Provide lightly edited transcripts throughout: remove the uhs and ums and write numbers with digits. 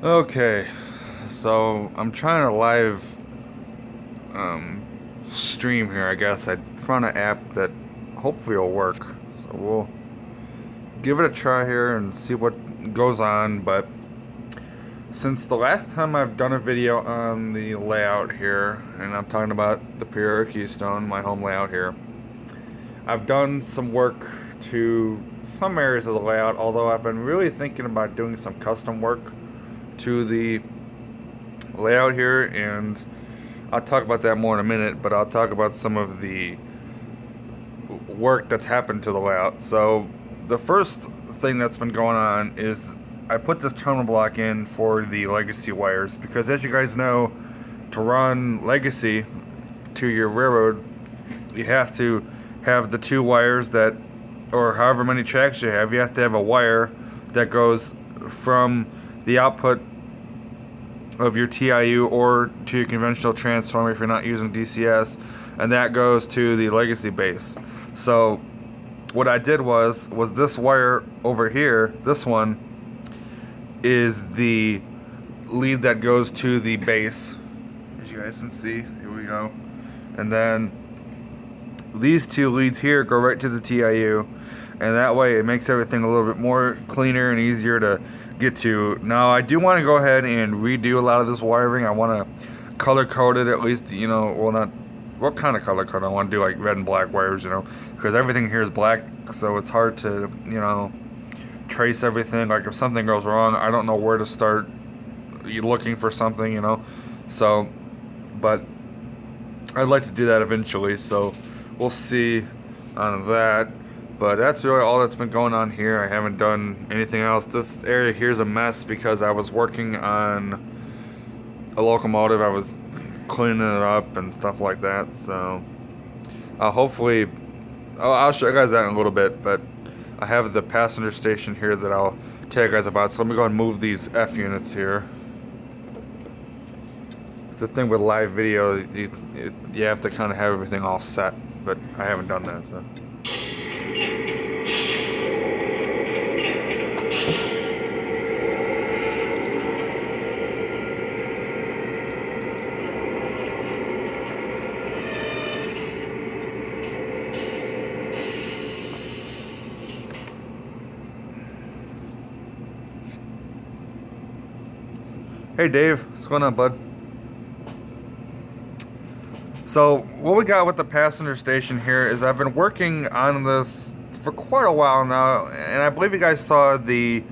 Okay, so I'm trying to live stream here. I guess I found an app that hopefully will work. So we'll give it a try here and see what goes on. But since the last time I've done a video on the layout here, and I'm talking about the Peoria Keystone, my home layout here, I've done some work to some areas of the layout. Although I've been really thinking about doing some custom work to the layout here, and I'll talk about that more in a minute, but I'll talk about some of the work that's happened to the layout. So the first thing that's been going on is I put this terminal block in for the legacy wires, because as you guys know, to run legacy to your railroad, you have to have the two wires that, or however many tracks you have to have a wire that goes from the output of your TIU or to your conventional transformer if you're not using DCS, and that goes to the legacy base. So what I did was this wire over here, this one, is the lead that goes to the base, as you guys can see. Here we go. And then these two leads here go right to the TIU, and that way it makes everything a little bit more cleaner and easier to get to. Now I do want to go ahead and redo a lot of this wiring. I want to color code it at least, well, not what kind of color code. I want to do like red and black wires, because everything here is black, so it's hard to, trace everything. Like if something goes wrong, I don't know where to start looking for something, so, but I'd like to do that eventually, so we'll see on that. But that's really all that's been going on here. I haven't done anything else. This area here is a mess because I was working on a locomotive. I was cleaning it up and stuff like that. So hopefully, I'll show you guys that in a little bit. But I have the passenger station here that I'll tell you guys about. So let me go ahead and move these F units here. It's the thing with live video, you have to kind of have everything all set. But I haven't done that, so. Hey Dave, what's going on, bud? So what we got with the passenger station here is I've been working on this for quite a while now, and I believe you guys saw the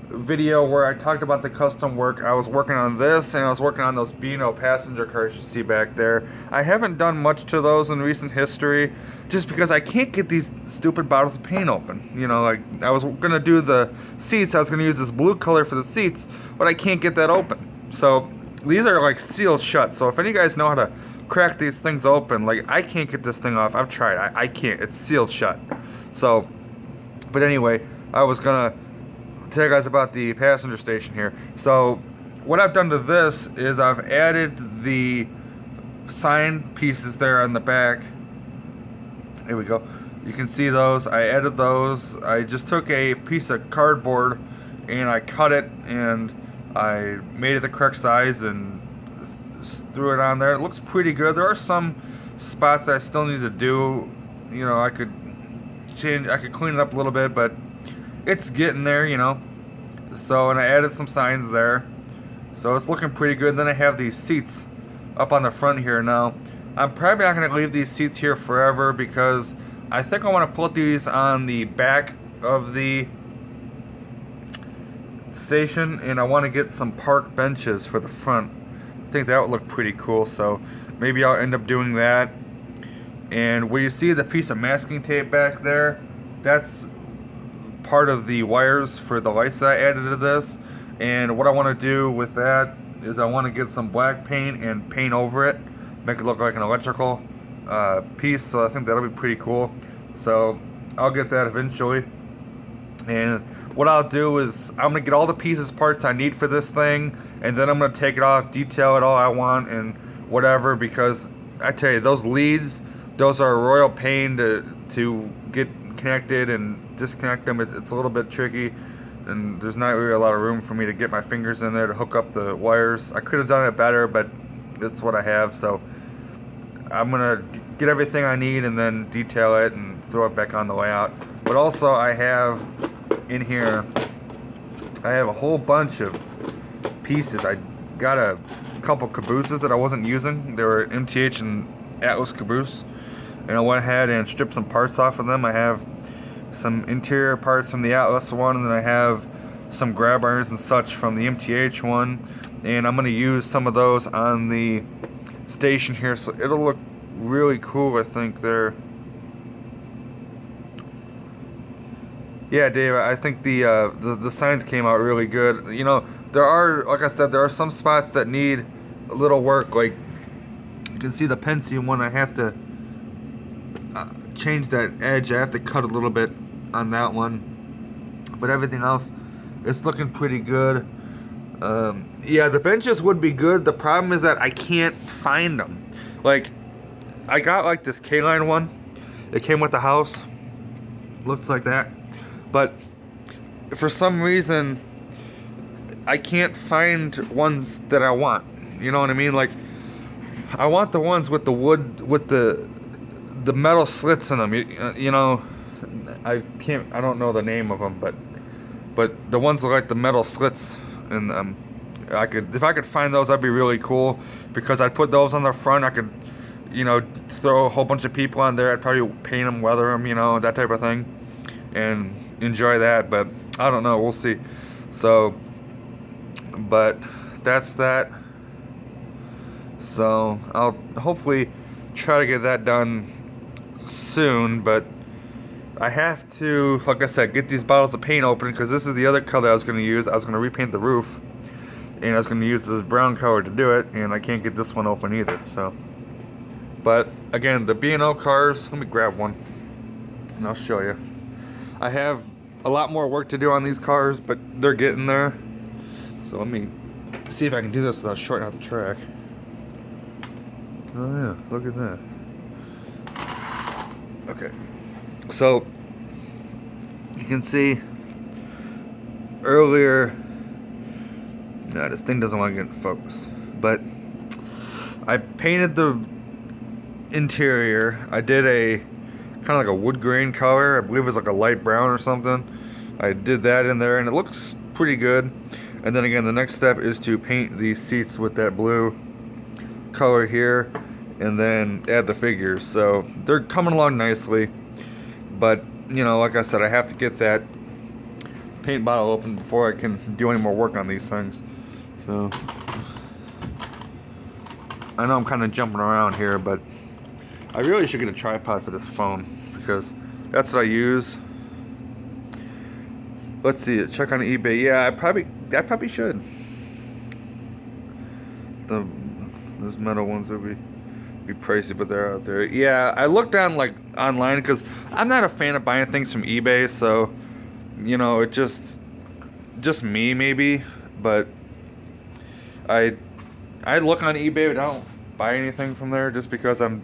video where I talked about the custom work. I was working on this, and I was working on those Beano passenger cars you see back there. I haven't done much to those in recent history, just because I can't get these stupid bottles of paint open. Like I was gonna do the seats, I was gonna use this blue color for the seats, but I can't get that open. So these are like sealed shut, so if any of you guys know how to crack these things open, like I can't get this thing off. I've tried, I can't, it's sealed shut. So, but anyway, I was gonna tell you guys about the passenger station here. So what I've done to this is I've added the sign pieces there on the back. Here we go. You can see those. I added those. I just took a piece of cardboard and I cut it and I made it the correct size and threw it on there. It looks pretty good. There are some spots that I still need to do. I could clean it up a little bit, but it's getting there, So, and I added some signs there. So it's looking pretty good. Then I have these seats up on the front here now. I'm probably not going to leave these seats here forever because I think I want to put these on the back of the station, and I want to get some park benches for the front. I think that would look pretty cool, so maybe I'll end up doing that. And where you see the piece of masking tape back there, that's part of the wires for the lights that I added to this. And what I want to do with that is I want to get some black paint and paint over it, make it look like an electrical piece. So I think that'll be pretty cool. So I'll get that eventually. And what I'll do is I'm gonna get all the pieces, parts I need for this thing, and then I'm gonna take it off, detail it all I want and whatever, because I tell you, those leads, those are a royal pain to get connected and disconnect them. It's a little bit tricky. and there's not really a lot of room for me to get my fingers in there to hook up the wires. I could have done it better, but it's what I have, so I'm gonna get everything I need and then detail it and throw it back on the layout. But also I have in here, I have a whole bunch of pieces. I got a couple cabooses that I wasn't using. They were MTH and Atlas caboose, and I went ahead and stripped some parts off of them. I have some interior parts from the Atlas one, and then I have some grab irons and such from the MTH one, and I'm going to use some of those on the station here, so it'll look really cool, I think. There, yeah, Dave, I think the signs came out really good. You know, there are, like I said, there are some spots that need a little work. Like you can see the Penske one, I have to change that edge. I have to cut a little bit on that one, but everything else, it's looking pretty good. Yeah, the benches would be good. The problem is that I can't find them. Like, I got like this K-Line one. It came with the house. Looks like that. But for some reason, I can't find ones that I want. You know what I mean? Like, I want the ones with the wood, with the metal slits in them. You know, I don't know the name of them, but the ones with like the metal slits in them. If I could find those, that'd be really cool, because I'd put those on the front. I could, you know, throw a whole bunch of people on there. I'd probably paint them, weather them, you know, that type of thing, and enjoy that. But I don't know, we'll see. So, but that's that. So I'll hopefully try to get that done soon, but I have to, like I said, get these bottles of paint open, because this is the other color I was going to use. I was going to repaint the roof, and I was going to use this brown color to do it, and I can't get this one open either. So, but again, the B&O cars, let me grab one and I'll show you. I have a lot more work to do on these cars, but they're getting there. So let me see if I can do this without shorting out the track. Oh yeah, look at that. Okay, so you can see earlier, no, this thing doesn't want to get in focus, but I painted the interior. I did a kind of like a wood grain color. I believe it was like a light brown or something. I did that in there, and it looks pretty good. And then again, the next step is to paint these seats with that blue color here, and then add the figures. So they're coming along nicely, but you know, like I said, I have to get that paint bottle open before I can do any more work on these things. So I know I'm kind of jumping around here, but I really should get a tripod for this phone, because that's what I use. Let's see, check on eBay. Yeah, I probably should. Those metal ones would be pricey, but they're out there. Yeah, I looked on like online, because I'm not a fan of buying things from eBay. So, you know, it just me maybe, but I look on eBay, but I don't buy anything from there, just because I don't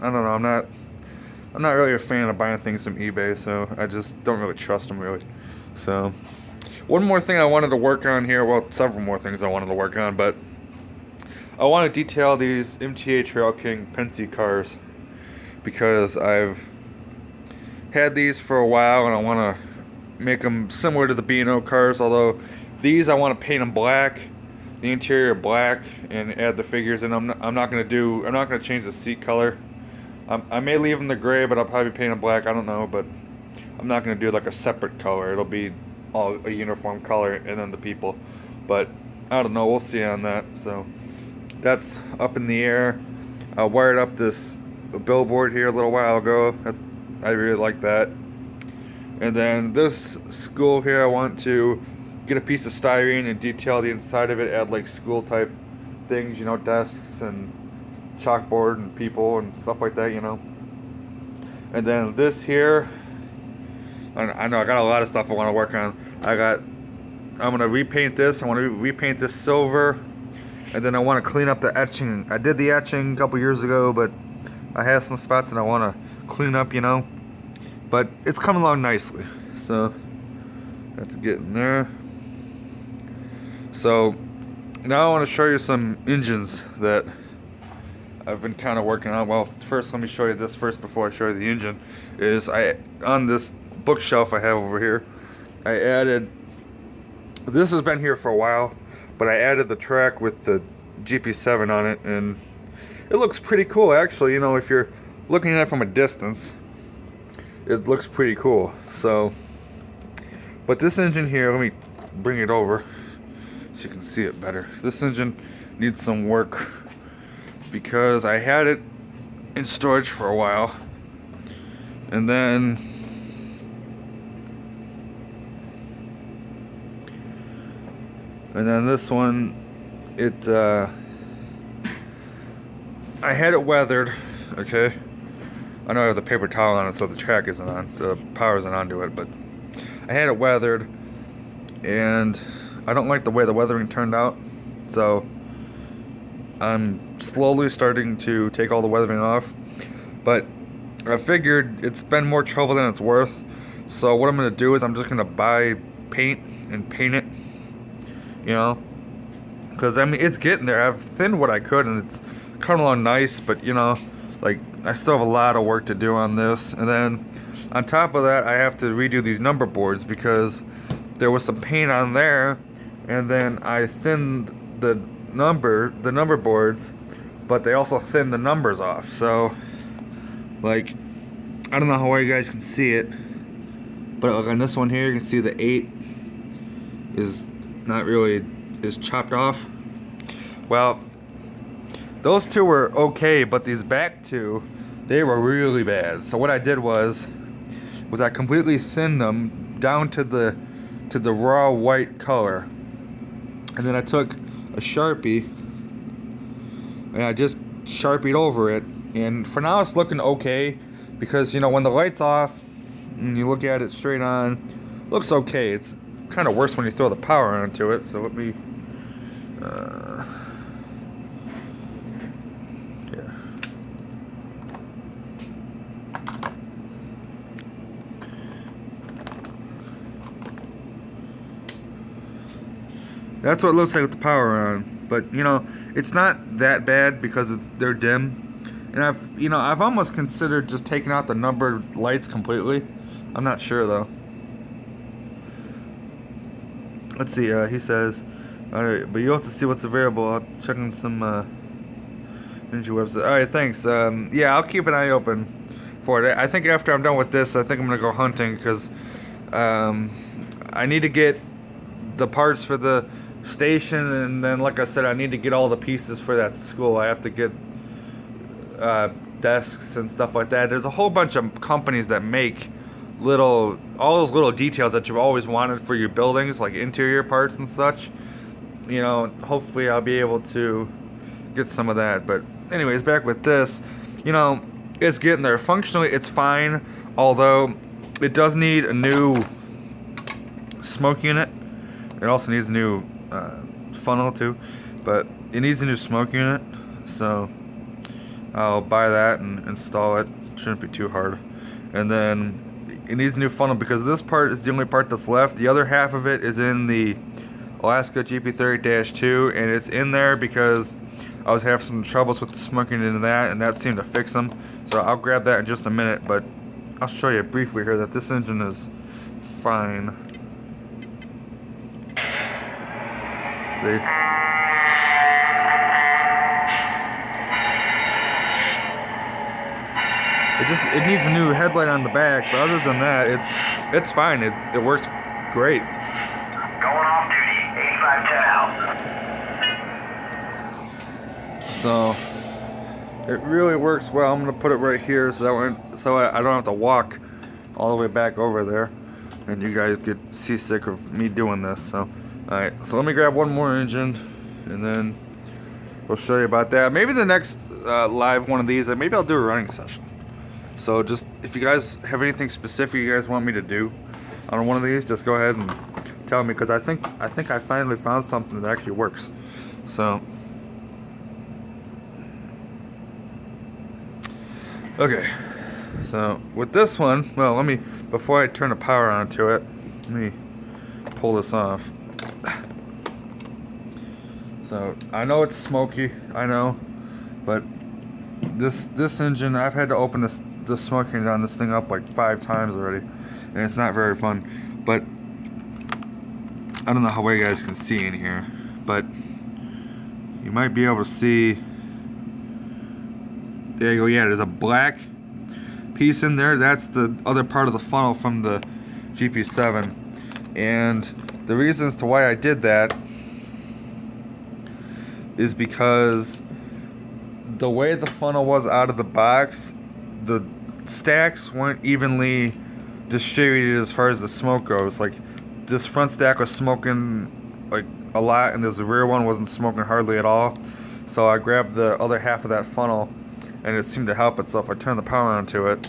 know, I'm not really a fan of buying things from eBay, so I just don't really trust them really. So, one more thing I wanted to work on here, well, several more things I wanted to work on, but I want to detail these MTA Trail King Penske cars, because I've had these for a while and I want to make them similar to the B&O cars, although these I want to paint them black, the interior black, and add the figures. And I'm not going to change the seat color. I may leave them the gray, but I'll probably paint them black. I don't know, but I'm not going to do like a separate color. It'll be all a uniform color, and then the people. But I don't know. We'll see on that. So that's up in the air. I wired up this billboard here a little while ago. I really like that. And then this school here, I want to get a piece of styrene and detail the inside of it, add like school type things, you know, desks and chalkboard and people and stuff like that, you know. And then this here, I know I got a lot of stuff I want to work on. I'm gonna repaint this. I want to repaint this silver, and then I want to clean up the etching. I did the etching a couple years ago, but I have some spots that I want to clean up, you know. But it's coming along nicely. So That's getting there. So now I want to show you some engines that I've been kind of working on. Well, first let me show you this first before I show you the engine. On this bookshelf I have over here, I added, this has been here for a while, but I added the track with the GP7 on it, and it looks pretty cool actually. You know, if you're looking at it from a distance, it looks pretty cool. So, but this engine here, let me bring it over so you can see it better. This engine needs some work because I had it in storage for a while, and then this one, I had it weathered. Okay, I know I have the paper towel on it, so the track isn't on, the power isn't onto it, but I had it weathered, and I don't like the way the weathering turned out, so I'm slowly starting to take all the weathering off. But I figured it's been more trouble than it's worth, so what I'm going to do is I'm just going to buy paint and paint it, you know, because I mean it's getting there. I've thinned what I could and it's coming along nice, but you know, like, I still have a lot of work to do on this. And then on top of that, I have to redo these number boards because there was some paint on there, and then I thinned the number boards, but they also thinned the numbers off. So, like, I don't know how well you guys can see it, but like on this one here, you can see the 8 is not really, is chopped off. Well, those two were okay, but these back two, they were really bad. So what I did was I completely thinned them down to the raw white color, and then I took a Sharpie and I just Sharpied over it, and for now it's looking okay, because you know, when the light's off and you look at it straight on, looks okay. It's kind of worse when you throw the power onto it. So let me here. That's what it looks like with the power on. But you know, it's not that bad because they're dim. And I've almost considered just taking out the numbered lights completely. I'm not sure though. Let's see, he says, alright, but you'll have to see what's available. I'll check on some Ninja website. Alright, thanks. Yeah, I'll keep an eye open for it. I think after I'm done with this, I think I'm gonna go hunting, because I need to get the parts for the station, and then like I said, I need to get all the pieces for that school. I have to get desks and stuff like that. There's a whole bunch of companies that make all those little details that you've always wanted for your buildings, like interior parts and such. You know, hopefully I'll be able to get some of that. But anyways, back with this, you know, it's getting there. Functionally, it's fine, although it does need a new smoke unit. It also needs a new funnel too, but it needs a new smoke unit, so I'll buy that and install it. Shouldn't be too hard. And then it needs a new funnel, because this part is the only part that's left. The other half of it is in the Alaska GP30-2, and it's in there because I was having some troubles with the smoking into that, and that seemed to fix them. So I'll grab that in just a minute, but I'll show you briefly here that this engine is fine. See? It needs a new headlight on the back, but other than that, it's fine. It works great. Going off duty, 8510 out. So it really works well. I'm gonna put it right here so I don't have to walk all the way back over there, and you guys get seasick of me doing this. So, all right. So let me grab one more engine, and then we'll show you about that. Maybe the next live one of these, maybe I'll do a running session. So just, if you guys have anything specific you guys want me to do on one of these, just go ahead and tell me, because I think I finally found something that actually works. So, okay. So with this one, well, before I turn the power onto it, let me pull this off. So I know it's smoky, I know, but this engine, I've had to open the smoke unit on this thing up like 5 times already, and it's not very fun. But I don't know how well you guys can see in here, but you might be able to see. There you go. Yeah, there's a black piece in there. That's the other part of the funnel from the GP7, and the reasons to why I did that is because the way the funnel was out of the box, the stacks weren't evenly distributed as far as the smoke goes. Like, this front stack was smoking like a lot, and this rear one wasn't smoking hardly at all. So I grabbed the other half of that funnel, and it seemed to help itself. I turned the power onto it.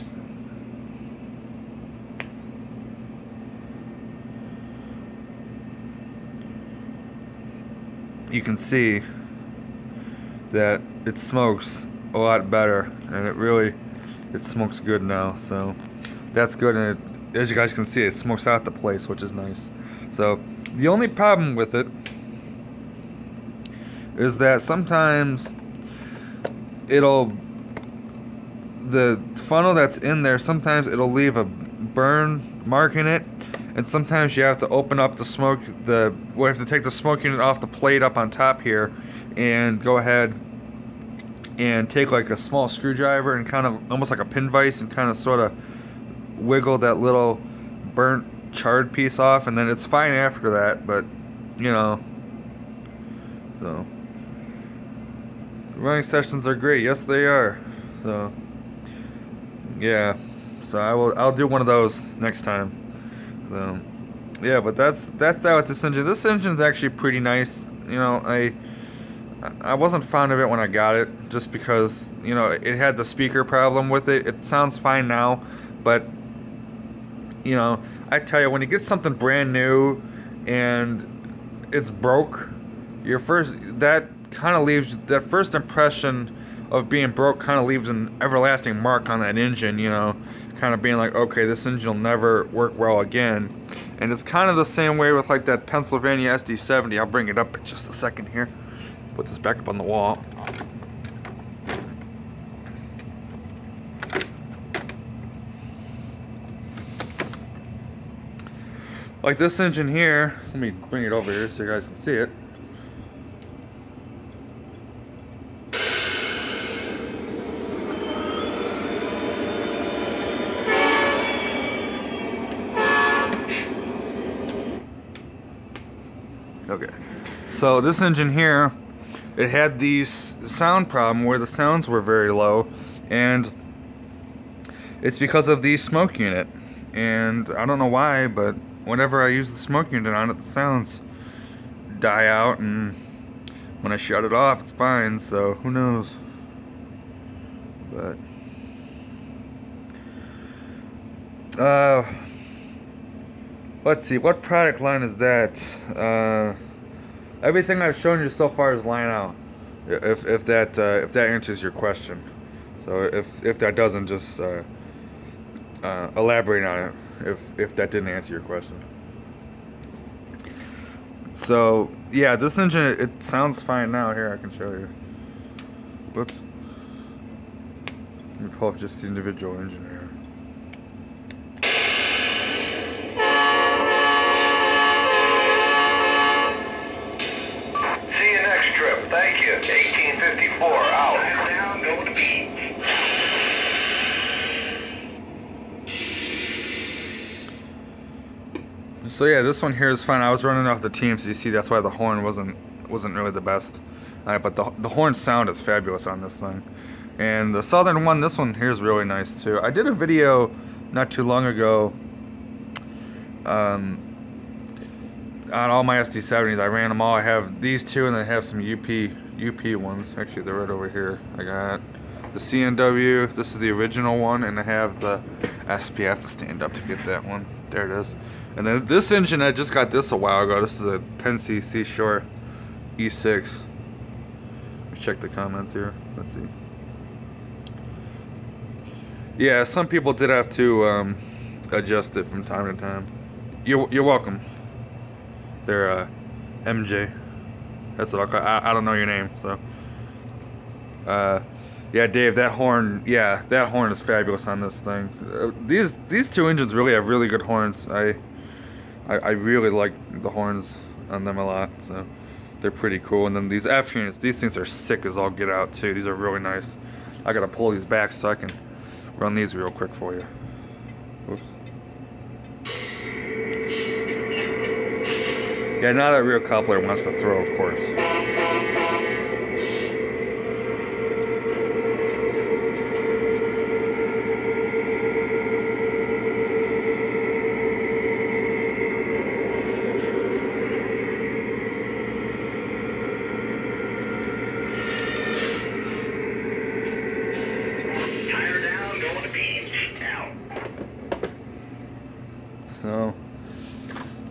You can see that it smokes a lot better, and it smokes good now, so that's good. And as you guys can see, it smokes out the place, which is nice. So the only problem with it is that sometimes the funnel that's in there, sometimes it'll leave a burn mark in it, and sometimes you have to open up the smoke, we have to take the smoke unit off the plate up on top here and go ahead and take like a small screwdriver and kind of almost like a pin vise and kind of sort of wiggle that little burnt charred piece off, and then it's fine after that. But you know, so running sessions are great. Yes, they are. So yeah, so I'll do one of those next time. So yeah, but that's that with this engine. This engine's actually pretty nice. You know, I wasn't fond of it when I got it, just because, you know, it had the speaker problem with it. It sounds fine now, but you know, I tell you, when you get something brand new and it's broke, that first impression of being broke kind of leaves an everlasting mark on that engine, you know, kind of being like, okay, this engine will never work well again. And it's kind of the same way with like that Pennsylvania SD70. I'll bring it up in just a second here. Put this back up on the wall. Like this engine here, let me bring it over here so you guys can see it. Okay, so this engine here, it had these sound problem where the sounds were very low, and it's because of the smoke unit. And I don't know why, but whenever I use the smoke unit on it, the sounds die out, and when I shut it off, it's fine. So who knows? But let's see, what product line is that? Everything I've shown you so far is line out. If that answers your question. So if that doesn't, just elaborate on it. If that didn't answer your question. So yeah, this engine, it sounds fine now. Here, I can show you. Whoops. Let me pull up just the individual engine here. Thank you. 1854 out. Down, go to beach. So yeah, this one here is fine. I was running off the TMCC, that's why the horn wasn't really the best. But the horn sound is fabulous on this thing. And the Southern one, this one here is really nice too. I did a video not too long ago on all my SD70s. I ran them all. I have these two, and then I have some UP ones. Actually, they're right over here. I got the CNW. This is the original one, and I have the SP. I have to stand up to get that one. There it is. And then this engine, I just got this a while ago. This is a Penske Seashore E6. Let me check the comments here. Let's see. Yeah, some people did have to adjust it from time to time. You're welcome. They're MJ. That's what I don't know your name, so. Yeah, Dave, that horn. Yeah, that horn is fabulous on this thing. These two engines really have really good horns. I really like the horns on them a lot. So they're pretty cool. And then these F units, these things are sick as all get out too. These are really nice. I gotta pull these back so I can run these real quick for you. Oops. Yeah, now that rear coupler wants to throw, of course. So,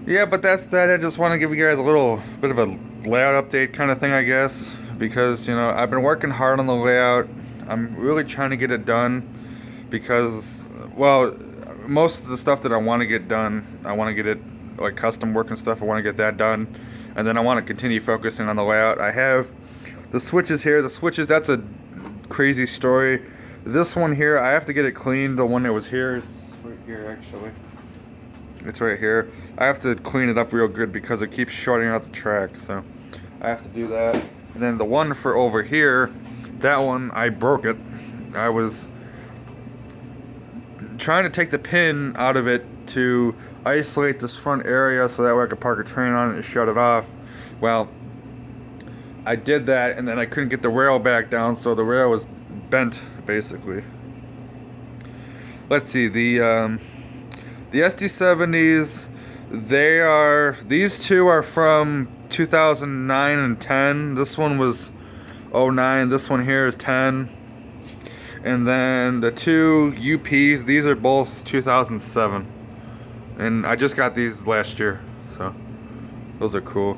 yeah, but that's that. I just want to give you guys a little bit of a layout update kind of thing, I guess, because, you know, I've been working hard on the layout. I'm really trying to get it done because, well, most of the stuff that I want to get done, I want to get it, like custom work and stuff, I want to get that done, and then I want to continue focusing on the layout. I have the switches here. The switches, that's a crazy story. This one here, I have to get it cleaned. The one that was here, it's right here actually. It's right here. I have to clean it up real good because it keeps shorting out the track, so I have to do that. And then the one for over here, that one, I broke it. I was trying to take the pin out of it to isolate this front area so that way I could park a train on it and shut it off. Well, I did that and then I couldn't get the rail back down, so the rail was bent basically. Let's see, the SD70s, these two are from 2009 and 10. This one was 09, this one here is 10. And then the two UPs, these are both 2007. And I just got these last year, so those are cool.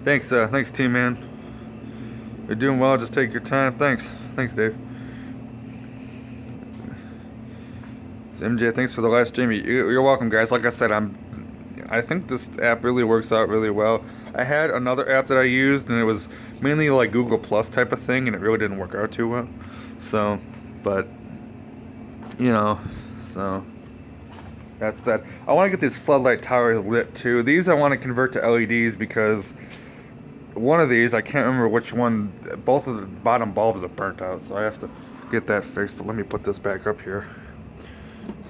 Thanks team, man. You're doing well, just take your time. Thanks, Dave. It's MJ, thanks for the live stream. You're welcome, guys. Like I said, I think this app really works out really well. I had another app that I used, and it was mainly like Google Plus type of thing, and it really didn't work out too well. So, but, you know, so that's that. I want to get these floodlight towers lit too. These I want to convert to LEDs because one of these, I can't remember which one, both of the bottom bulbs are burnt out, so I have to get that fixed. But let me put this back up here.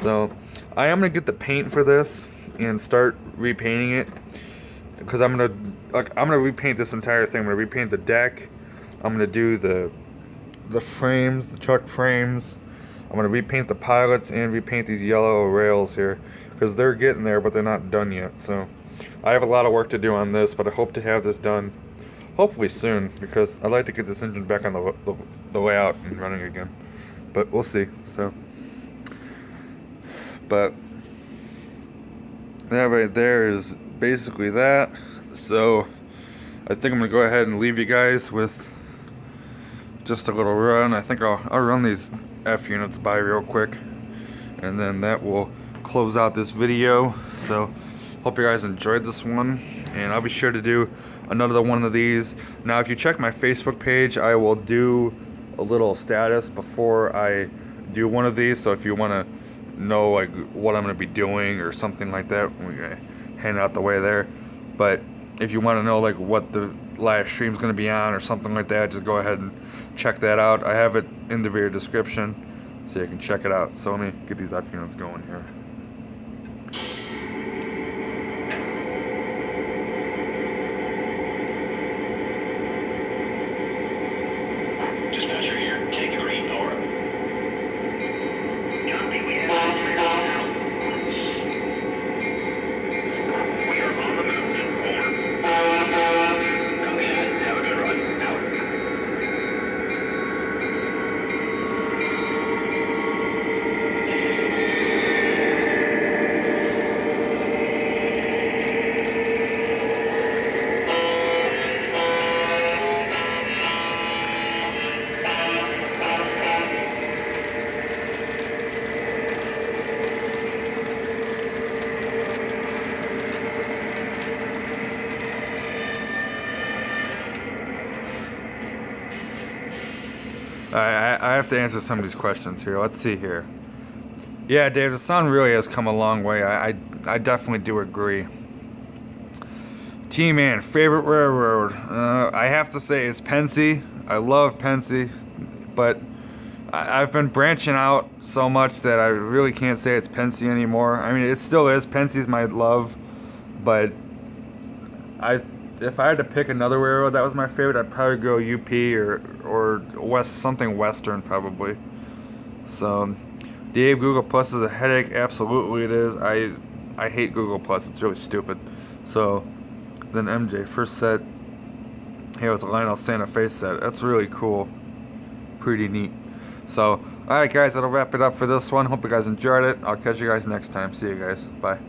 So I am gonna get the paint for this and start repainting it because I'm gonna repaint this entire thing. I'm gonna repaint the deck. I'm gonna do the frames, the truck frames. I'm gonna repaint the pilots and repaint these yellow rails here because they're getting there, but they're not done yet. So I have a lot of work to do on this, but I hope to have this done hopefully soon because I'd like to get this engine back on the layout and running again. But we'll see. So. But that right there is basically that. So I think I'm gonna go ahead and leave you guys with just a little run. I think I'll run these F units by real quick, and then that will close out this video. So hope you guys enjoyed this one, and I'll be sure to do another one of these. Now if you check my Facebook page, I will do a little status before I do one of these, so if you want to know like what I'm going to be doing or something like that, we're going to hand out the way there. But if you want to know like what the live stream is going to be on or something like that, just go ahead and check that out. I have it in the video description so you can check it out. So let me get these F units going here. Dispatcher here. Take a read, over. Copy, we have we are on the move. Over. Copy that. Have a good run. Out. I have to answer some of these questions here. Let's see here. Yeah, Dave, the sun really has come a long way. I definitely do agree. T-Man, favorite railroad? I have to say it's Pennsy. I love Pennsy, but I've been branching out so much that I really can't say it's Pennsy anymore. I mean, it still is. Pensy's my love, but if I had to pick another railroad that was my favorite, I'd probably go UP or West, something Western probably. So, Dave, Google Plus is a headache. Absolutely it is. I hate Google Plus. It's really stupid. So, then MJ, first set. Here was a Lionel Santa Fe set. That's really cool. Pretty neat. So, alright guys, that'll wrap it up for this one. Hope you guys enjoyed it. I'll catch you guys next time. See you guys. Bye.